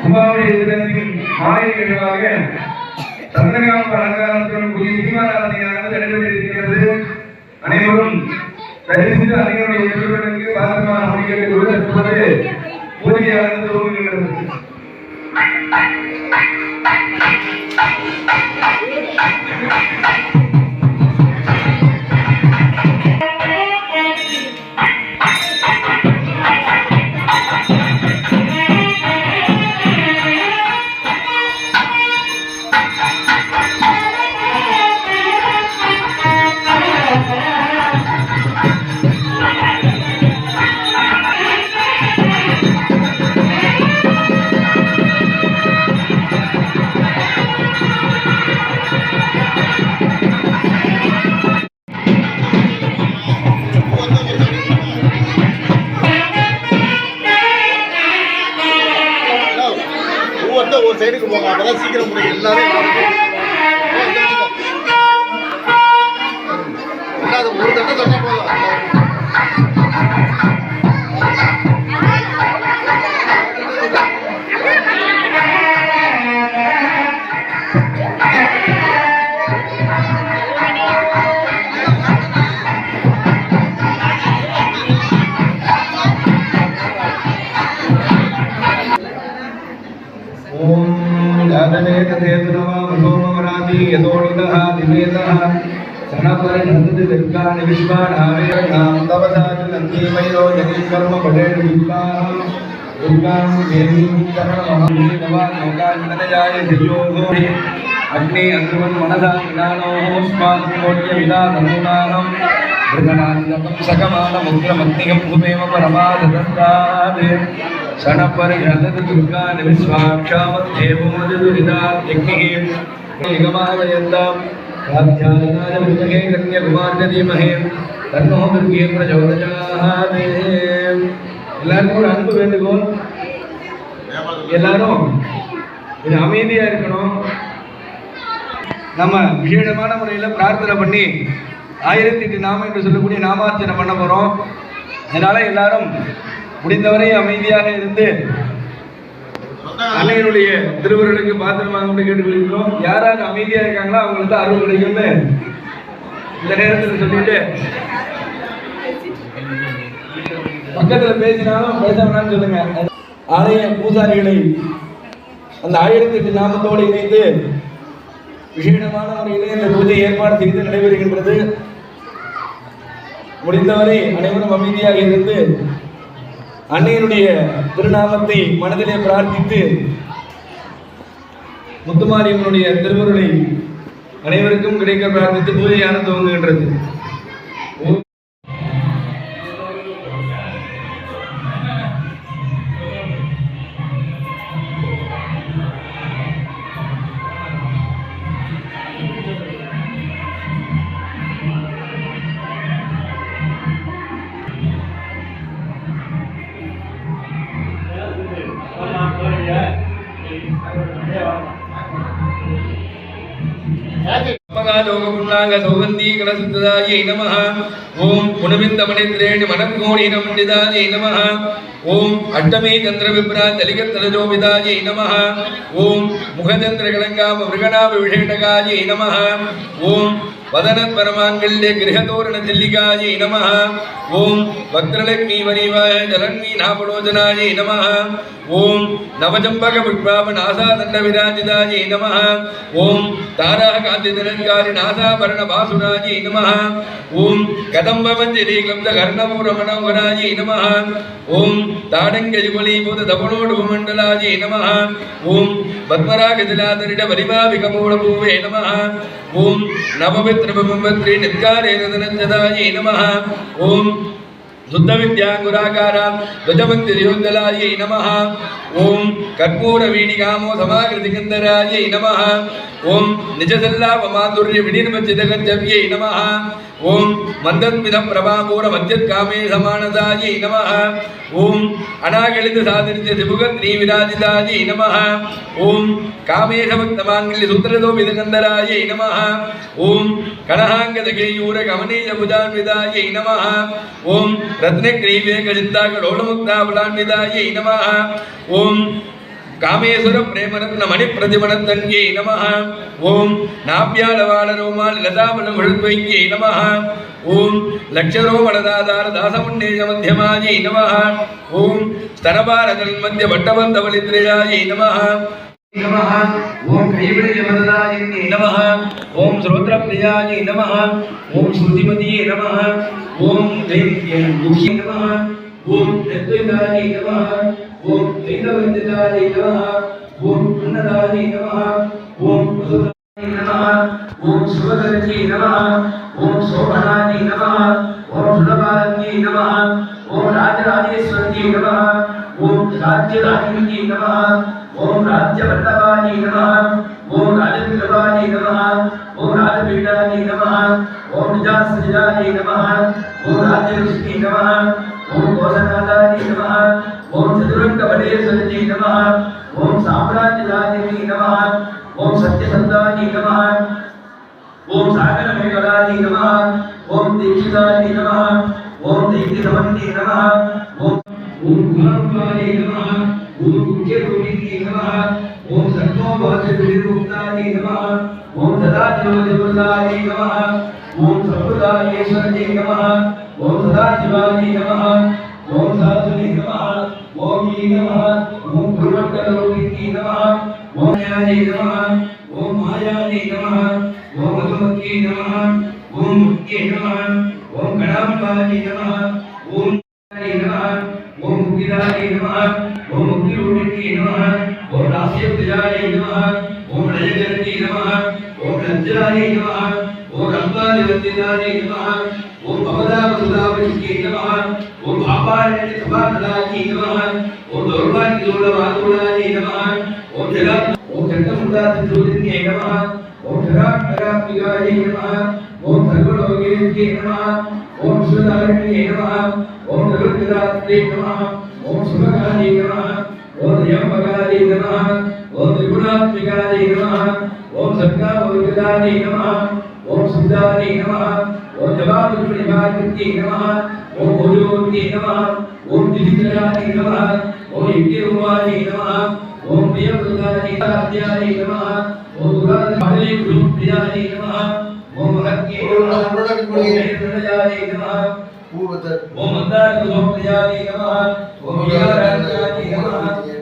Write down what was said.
குமாவுடைய தினத்தின் மாலை நிகழ்வாக சந்திரகாம அலங்காரத்துடன் கூடிய தீபாராதனையானது நடைபெற்றிருக்கிறது. அனைவரும் தரிசித்து அனைவருடைய எதிர்வர்களுக்கு பாதமான மொழிகளை கொடுத்தது பூஜையானது துவங்குகிறது. ஒரு சைடுக்கு போங்க, அப்பதான் சீக்கிரம் முடியும். எல்லாரும் ஒரு தட்டை தட்டா போதும். अग्नि अंगुवन मनसा ज्ञानोस्मात्मोच्य विदाधनुनाहं मृगनादिदकं सकमानमुग्रमग्निगं भूमेव परमाददत्तात् क्षणपर्यदत दुर्गान् विश्वाक्षामध्येवोदुरिदात्यग्निः निगमावयन्तां प्राध्यानाय विद्महे कन्याकुमार्य धीमहि तन्नो दुर्गे प्रचोदयात्. எல்லாருக்கும் ஒரு அன்பு வேண்டுகோள், எல்லாரும் கொஞ்சம் அமைதியா இருக்கணும். நம்ம விசேஷமான முறையில் பிரார்த்தனை பண்ணி 1008 நாமம் என்று சொல்லக்கூடிய நாமார்ச்சனை பண்ண போறோம். அதனால எல்லாரும் முடிந்தவரை அமைதியாக இருந்து அன்னையனுடைய திருவருளுக்கு பாத்திரமாக கேட்டுக்கொள்கிறோம். யாராவது அமைதியா இருக்காங்களோ அவங்களுக்கு அருள் கிடைக்கும்னு இந்த நேரத்தில் சொல்லிட்டு, பக்கத்துல பேசினாலும் பேச வேணாம்னு சொல்லுங்க. ஆலய பூசாரிகளை அந்த 1008 நாமத்தோடு இணைந்து விசேஷமான முறையிலே இந்த பூஜை ஏற்பாடு செய்து நடைபெறுகின்றது. முடிந்தவரை அனைவரும் அமைதியாக இருந்து அன்னையினுடைய திருநாமத்தை மனதிலே பிரார்த்தித்து முத்துமாரியம்மனுடைய திருவருளை அனைவருக்கும் கிடைக்க பிரார்த்தித்து பூஜையான துவங்குகின்றது. ओम पुनविंदमणिद्रेणि मनकोणीनमण्डितायै नमः. ओम अष्टमी चंद्र विप्रा जलिकत्तलजोविदायै नमः. ओम मुखचंद्रकलंकाम मृगणाभिषेटकायै नमः. ओम वदनत्परमाङ्गल्ये गृहतोरणतिल्लिकायै नमः. ओम वक्त्रलक्ष्मीवरीवाय जलन्मीनापलोचनायै नमः. ओम नवचम्पकपुष्पापनासादण्डविराजितायै नमः. ओम ताराकान्तिधनङ्कारिनासाभरणभासुरायै नमः. ओम कदम्बमञ्जरीक्लब्धकर्णपूरमनोहरायै नमः. ओम ताडङ्गयुगलीभूतधवलोडुमण्डलायै नमः. ओम पद्मरागजलाधरिडवलिमाविकमूलभूवे नमः. ओम नवमित्रपमम्बत्री नित्कारेणधनञ्जदायै नमः. ओम शुद्धविद्याङ्कुराकारां ध्वजभक्तियोज्जलायै नमः. ओम कर्पूरवीणिकामो समाकृतिकन्दरायै नमः. ओम निजसल्लापमाधुर्य विनिर्मज्जितगञ्जव्यै नमः. ओम मन्दद्मिदं प्रभापूरमध्यत्कामे समानदायै नमः. ओम अनागलित सादृश्य त्रिभुगत्री विराजितायै नमः. ओम कामेशभक्तमाङ्गल्य सूत्रतो विदगन्धरायै नमः. ओम कणहाङ्गदकेयूर कमनीय भुजान्वितायै नमः. ओम रत्नग्रीवेकचित्ताकलोलमुक्ताफलान्वितायै नमः. ओम காமேஸ்வர பிரேமரத்ன மணி பிரதிமணத்தன்யே நமः ஓம் நாப்யாலவாள ரோமால் லதாபலம் விழுத்வைக்கே நமः ஓம் லட்சரோமணதாதார தாசமுன்னேய மத்தியமாயை நமः ஓம் ஸ்தனபாரதல் மத்திய வட்டவந்தவலித்ரயாயை நமः नमः ओम कैवल्यवरदायिने नमः ओम श्रोत्रप्रियायै नमः ओम श्रुतिमतिये नमः ओम दैत्यमुखी नमः ओम तत्त्वदायै नमः ओम वेदवन्दितायै नमः ओम अन्नदायै नमः ओम मधुदायै नमः ओम शुभकर्यै नमः ओम शोभनायै नमः ओम सुलभायै नमः ओम राजराजेश्वर्यै नमः ओम राज्यराहिण्यै नमः ओम राज्यवल्लभाय नमः ओम राजविल्लभाय नमः ओम राजपीठाय नमः ओम निजासृजाय नमः ओम राज्यऋषिणे नमः ओम कोशनाथाय नमः ओम चतुरङ्गवडेश्वरये नमः ओम साम्राज्यदायिने नमः ओम सत्यसन्धाय नमः ओम सागरमेघलाय नमः ओम दीक्षिताय नमः ओम दीप्तिसमन्ये नमः ओम गुणाम्बाय नमः ओम मुख्यरूपिणे नमः ओम सर्वोपहतविरूपाय नमः ओम सदाशिवदेवताय नमः ओम संप्रदायेश्वरये नमः ओम सदाशिवाय नमः ओम साधुने नमः ओम ईं नमः ओम गुरुमण्डलरूपिणे नमः ओम याये नमः ओम मायाये नमः ओम मधुमत्ये नमः ओम मुक्त्ये नमः ओम गणाम्बाय नमः ओम नमः ओम मुक्तिदाय नमः ओम मुक्तिरूपिणे नमः ओम रास्यप्रियाय नमः ओम रजगर्गे नमः ओम रज्जाय नमः ओम रम्बादिवन्दिताय नमः ओम भवदावसुदावचिके नमः ओम भापारण्यसभाकलाय नमः ओम दौर्भाग्यदूलमातुलाय नमः ओम जगत् ओम चक्रमुण्डादिज्योतिर्ये नमः ओम जराक्षरात्मिकाय नमः ओम सर्वलोकेश्वरे नमः ओम सुधारण्ये नमः ओम जगद्गदात्रे नमः ओम सुभगाय नमः ओम यमगाय नमः ओम त्रिगुणात्मिकाय नमः ओम सत्कावर्गदाय नमः ओम सुधाय नमः ओम जवादुष्णिभाग्ये नमः ओम भोजोत्ये नमः ओम दिविचराय नमः ओम यज्ञरूपाय नमः ओम प्रियवृताय नमः ओम दुराधे गुरुप्रियाय नमः ओम महत्ये नमः नमः ओम मंदार प्रियाय नमः ओम विहाराय नमः